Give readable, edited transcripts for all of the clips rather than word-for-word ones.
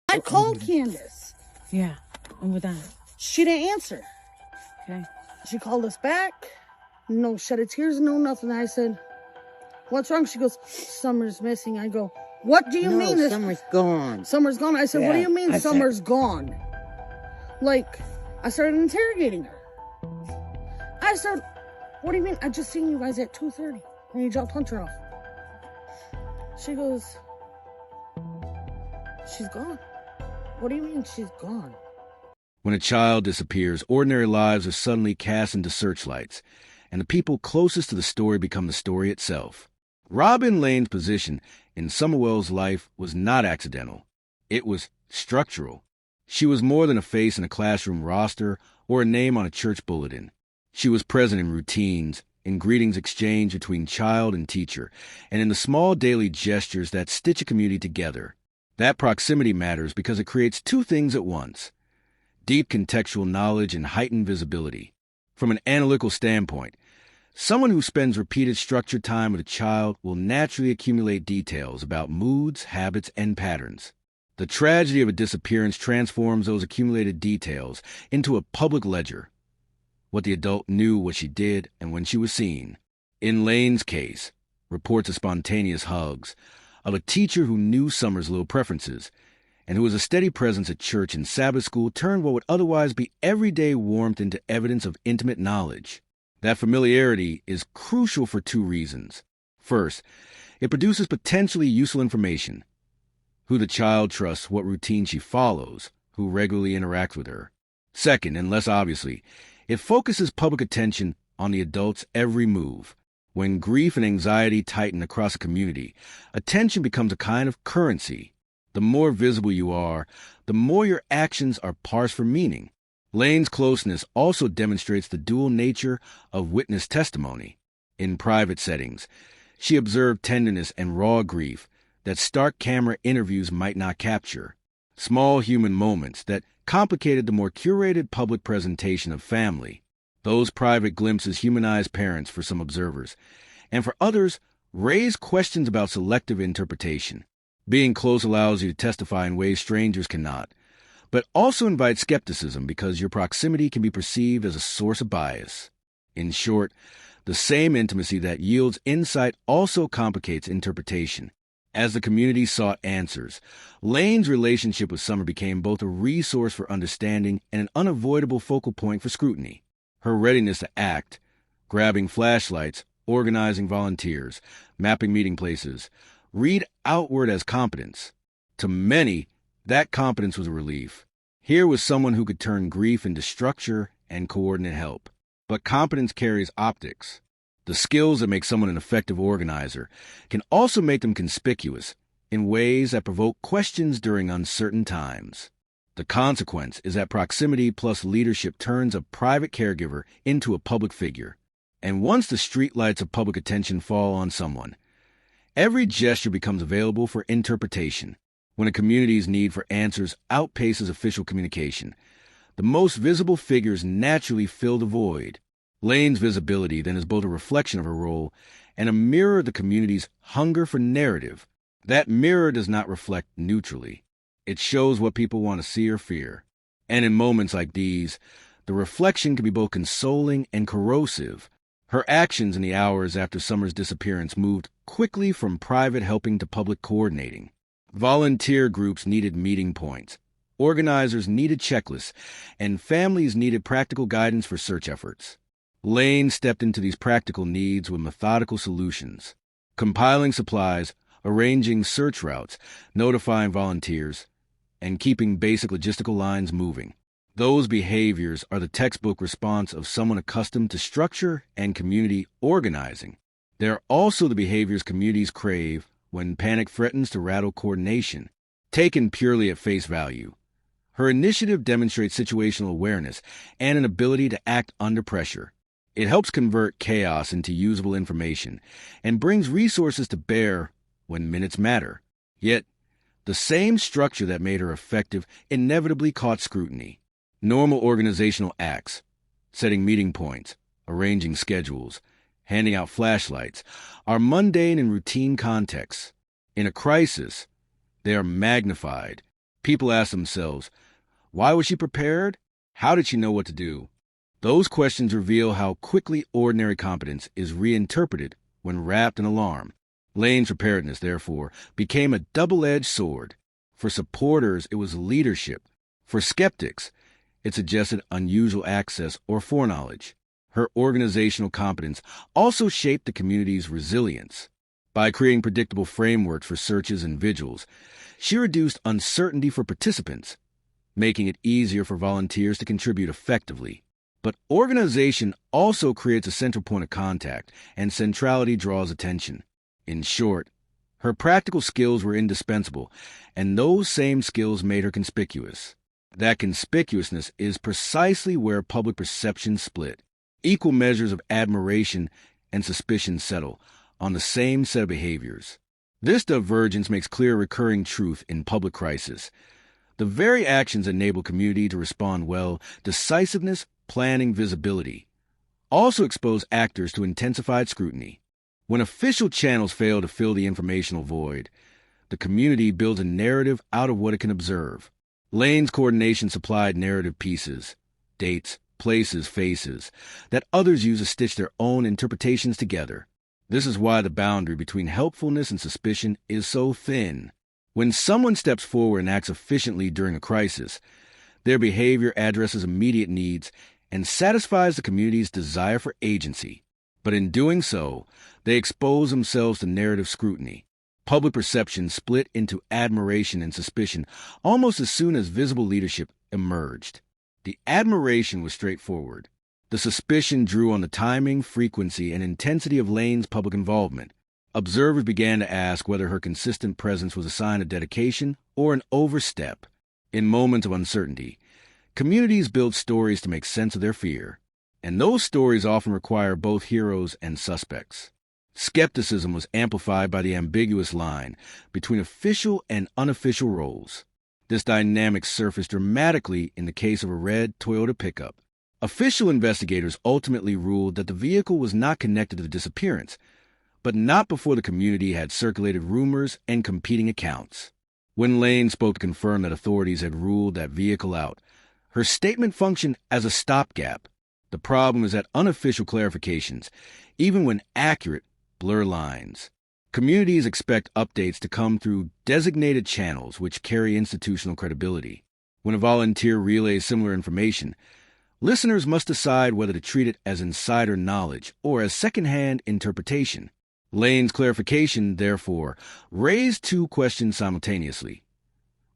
I called Candace. Yeah, and with that? She didn't answer. Okay. She called us back. No shed of tears, no nothing. I said, what's wrong? She goes, Summer's missing. I go, what do you mean? Summer's gone. Summer's gone. I said, what do you mean Summer's gone? Like, I started interrogating her. I said, what do you mean? I just seen you guys at 2:30 when you dropped Hunter off. She goes, she's gone. What do you mean she's gone? When a child disappears, ordinary lives are suddenly cast into searchlights, and the people closest to the story become the story itself. Robin Lane's position in Summerwell's life was not accidental. It was structural. She was more than a face in a classroom roster or a name on a church bulletin. She was present in routines, in greetings exchanged between child and teacher, and in the small daily gestures that stitch a community together. That proximity matters because it creates two things at once: deep contextual knowledge and heightened visibility. From an analytical standpoint, someone who spends repeated structured time with a child will naturally accumulate details about moods, habits, and patterns. The tragedy of a disappearance transforms those accumulated details into a public ledger. What the adult knew, what she did, and when she was seen. In Lane's case, reports of spontaneous hugs, of a teacher who knew Summer's little preferences, and who was a steady presence at church and Sabbath school, turned what would otherwise be everyday warmth into evidence of intimate knowledge. That familiarity is crucial for two reasons. First, it produces potentially useful information: who the child trusts, what routine she follows, who regularly interacts with her. Second, and less obviously, it focuses public attention on the adult's every move. When grief and anxiety tighten across a community, attention becomes a kind of currency. The more visible you are, the more your actions are parsed for meaning. Lane's closeness also demonstrates the dual nature of witness testimony. In private settings, she observed tenderness and raw grief that stark camera interviews might not capture. Small human moments that complicated the more curated public presentation of family. Those private glimpses humanize parents for some observers, and for others, raise questions about selective interpretation. Being close allows you to testify in ways strangers cannot, but also invites skepticism because your proximity can be perceived as a source of bias. In short, the same intimacy that yields insight also complicates interpretation. As the community sought answers, Lane's relationship with Summer became both a resource for understanding and an unavoidable focal point for scrutiny. Her readiness to act, grabbing flashlights, organizing volunteers, mapping meeting places, read outward as competence. To many, that competence was a relief. Here was someone who could turn grief into structure and coordinate help. But competence carries optics. The skills that make someone an effective organizer can also make them conspicuous in ways that provoke questions during uncertain times. The consequence is that proximity plus leadership turns a private caregiver into a public figure. And once the streetlights of public attention fall on someone, every gesture becomes available for interpretation. When a community's need for answers outpaces official communication, the most visible figures naturally fill the void. Lane's visibility then is both a reflection of her role and a mirror of the community's hunger for narrative. That mirror does not reflect neutrally. It shows what people want to see or fear. And in moments like these, the reflection can be both consoling and corrosive. Her actions in the hours after Summer's disappearance moved quickly from private helping to public coordinating. Volunteer groups needed meeting points, organizers needed checklists, and families needed practical guidance for search efforts. Lane stepped into these practical needs with methodical solutions, compiling supplies, arranging search routes, notifying volunteers, and keeping basic logistical lines moving. Those behaviors are the textbook response of someone accustomed to structure and community organizing. They're also the behaviors communities crave when panic threatens to rattle coordination. Taken purely at face value, her initiative demonstrates situational awareness and an ability to act under pressure. It helps convert chaos into usable information and brings resources to bear when minutes matter. Yet, the same structure that made her effective inevitably caught scrutiny. Normal organizational acts, setting meeting points, arranging schedules, handing out flashlights, are mundane in routine contexts. In a crisis, they are magnified. People ask themselves, why was she prepared? How did she know what to do? Those questions reveal how quickly ordinary competence is reinterpreted when wrapped in alarm. Lane's preparedness, therefore, became a double-edged sword. For supporters, it was leadership. For skeptics, it suggested unusual access or foreknowledge. Her organizational competence also shaped the community's resilience. By creating predictable frameworks for searches and vigils, she reduced uncertainty for participants, making it easier for volunteers to contribute effectively. But organization also creates a central point of contact, and centrality draws attention. In short, her practical skills were indispensable, and those same skills made her conspicuous. That conspicuousness is precisely where public perception split. Equal measures of admiration and suspicion settle on the same set of behaviors. This divergence makes clear a recurring truth in public crisis. The very actions that enable community to respond well, decisiveness, planning, visibility, also expose actors to intensified scrutiny. When official channels fail to fill the informational void, the community builds a narrative out of what it can observe. Lane's coordination supplied narrative pieces, dates, places, faces, that others use to stitch their own interpretations together. This is why the boundary between helpfulness and suspicion is so thin. When someone steps forward and acts efficiently during a crisis, their behavior addresses immediate needs and satisfies the community's desire for agency. But in doing so, they expose themselves to narrative scrutiny. Public perception split into admiration and suspicion almost as soon as visible leadership emerged. The admiration was straightforward. The suspicion drew on the timing, frequency, and intensity of Lane's public involvement. Observers began to ask whether her consistent presence was a sign of dedication or an overstep. In moments of uncertainty, communities build stories to make sense of their fear, and those stories often require both heroes and suspects. Skepticism was amplified by the ambiguous line between official and unofficial roles. This dynamic surfaced dramatically in the case of a red Toyota pickup. Official investigators ultimately ruled that the vehicle was not connected to the disappearance, but not before the community had circulated rumors and competing accounts. When Lane spoke to confirm that authorities had ruled that vehicle out, her statement functioned as a stopgap. The problem is that unofficial clarifications, even when accurate, blur lines. Communities expect updates to come through designated channels which carry institutional credibility. When a volunteer relays similar information, listeners must decide whether to treat it as insider knowledge or as secondhand interpretation. Lane's clarification, therefore, raised two questions simultaneously.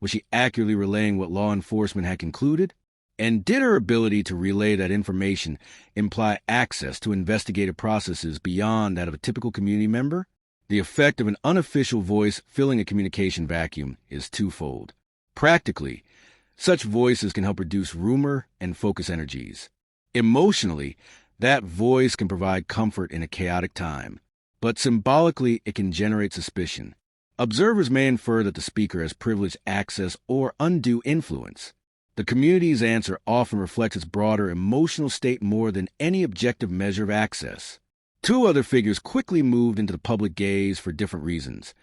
Was she accurately relaying what law enforcement had concluded? And did her ability to relay that information imply access to investigative processes beyond that of a typical community member? The effect of an unofficial voice filling a communication vacuum is twofold. Practically, such voices can help reduce rumor and focus energies. Emotionally, that voice can provide comfort in a chaotic time, but symbolically it can generate suspicion. Observers may infer that the speaker has privileged access or undue influence. The community's answer often reflects its broader emotional state more than any objective measure of access. Two other figures quickly moved into the public gaze for different reasons: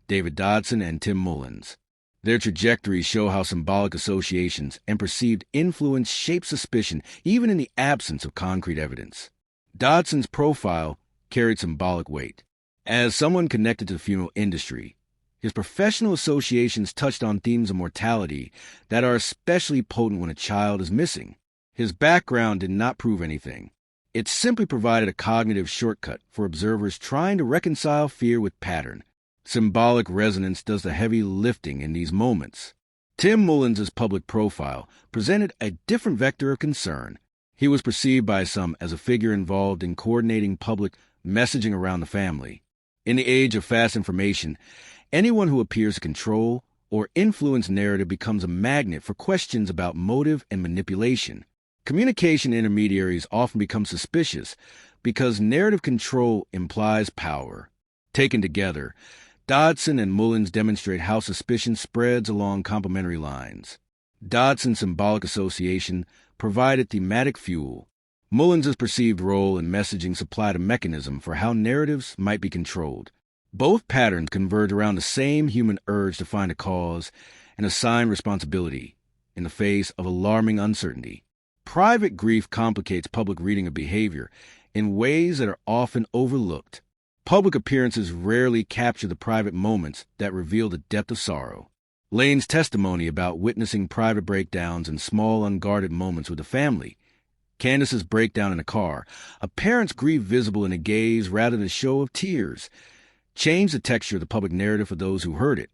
David Dodson and Tim Mullins. Their trajectories show how symbolic associations and perceived influence shape suspicion even in the absence of concrete evidence. Dodson's profile carried symbolic weight. As someone connected to the funeral industry, his professional associations touched on themes of mortality that are especially potent when a child is missing. His background did not prove anything. It simply provided a cognitive shortcut for observers trying to reconcile fear with pattern. Symbolic resonance does the heavy lifting in these moments. Tim Mullins' public profile presented a different vector of concern. He was perceived by some as a figure involved in coordinating public messaging around the family. In the age of fast information, anyone who appears to control or influence narrative becomes a magnet for questions about motive and manipulation. Communication intermediaries often become suspicious because narrative control implies power. Taken together, Dodson and Mullins demonstrate how suspicion spreads along complementary lines. Dodson's symbolic association provided thematic fuel. Mullins' perceived role in messaging supplied a mechanism for how narratives might be controlled. Both patterns converge around the same human urge to find a cause and assign responsibility in the face of alarming uncertainty. Private grief complicates public reading of behavior in ways that are often overlooked. Public appearances rarely capture the private moments that reveal the depth of sorrow. Lane's testimony about witnessing private breakdowns and small unguarded moments with the family. Candace's breakdown in a car, a parent's grief visible in a gaze rather than a show of tears, changed the texture of the public narrative for those who heard it.